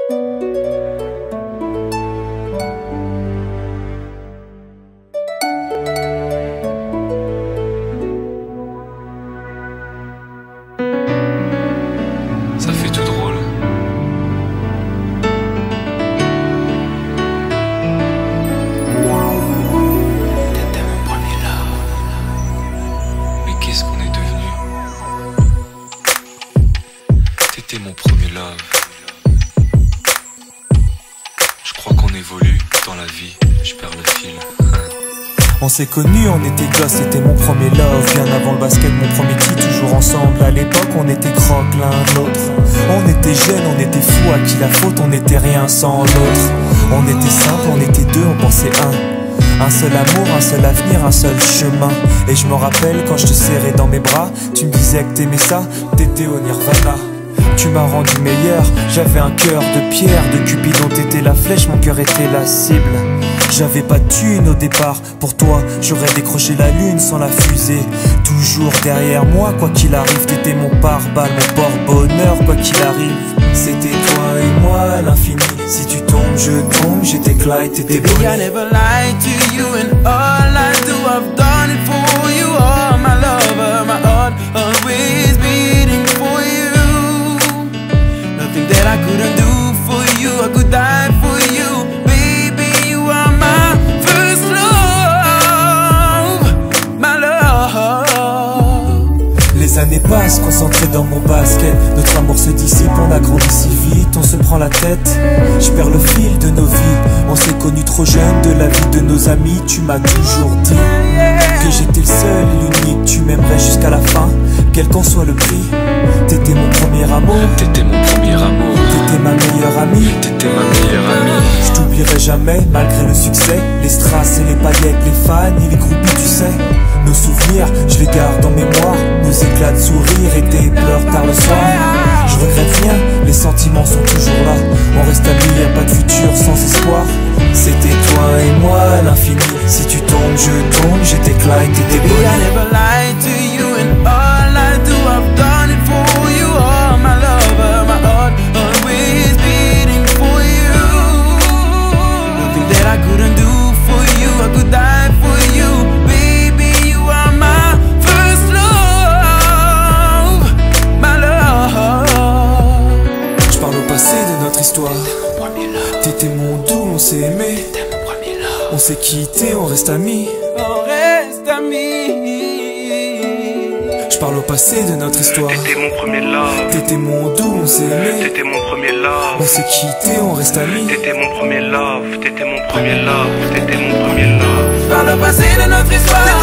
Ça fait tout drôle. T'étais mon premier love. Mais qu'est-ce qu'on est devenu? T'étais mon premier love. Je crois qu'on évolue dans la vie. Je perds le fil. On s'est connus, on était gosses, c'était mon premier love. Bien avant le basket, mon premier qui toujours ensemble. À l'époque, on était croque l'un l'autre. On était jeunes, on était fous, à qui la faute, on n'était rien sans l'autre. On était simple, on était deux, on pensait un seul amour, un seul avenir, un seul chemin. Et je me rappelle quand je te serrais dans mes bras, tu me disais que t'aimais ça, t'étais au nirvana. Tu m'as rendu meilleur, j'avais un cœur de pierre. De Cupidon t'étais la flèche, mon cœur était la cible. J'avais pas de thune au départ, pour toi j'aurais décroché la lune sans la fusée. Toujours derrière moi, quoi qu'il arrive, t'étais mon pare-balles, mon porte-bonheur, quoi qu'il arrive. C'était toi et moi à l'infini, si tu tombes je tombe, j'étais Clyde, t'étais Baby, I never lied to you, and all I do, I've done it for you. Oh, my lover, my heart always beating for you. Nothing that I couldn't do for you, I could die for you. Baby, you are my first love, my love. Les années passent, concentrées dans mon basket. Notre amour se dissipe, on a grandi si vite, on se prend la tête. Je perds le fil de nos vies, on s'est connus trop jeunes. De la vie de nos amis, tu m'as toujours dit que j'étais le seul et l'unique. Tu m'aimerais jusqu'à la fin, quel qu'en soit le prix. T'étais mon premier amour, T'étais mon premier amour. t'étais ma meilleure amie. T'étais ma meilleure amie. Je t'oublierai jamais, malgré le succès. Les strass et les paillettes, les fans et les groupies, tu sais. Nos souvenirs, je les garde en mémoire. Nos éclats de sourire et tes pleurs tard le soir. Je regrette rien, les sentiments sont toujours là. On reste amis, y'a pas de futur sans espoir. C'était toi et moi à l'infini, si tu tombes je tombe. J'étais Clyde, t'étais Baby, I Bonnie. never lied to you, and all I do, I've done it for you. Oh, my lover, my heart always beating for you. Nothing that I couldn't do for you, I could die for you. Baby, you are my first love, my love. Je parle au passé de notre histoire. T'étais mon doux, on s'est aimé. On s'est quitté, on reste amis. On reste amis. Je parle au passé de notre histoire. T'étais mon premier love. T'étais mon doux, on s'est aimé. T'étais mon premier love. On s'est quitté, on reste amis. T'étais mon premier love. T'étais mon premier love. T'étais mon premier love. Par le passé de notre histoire.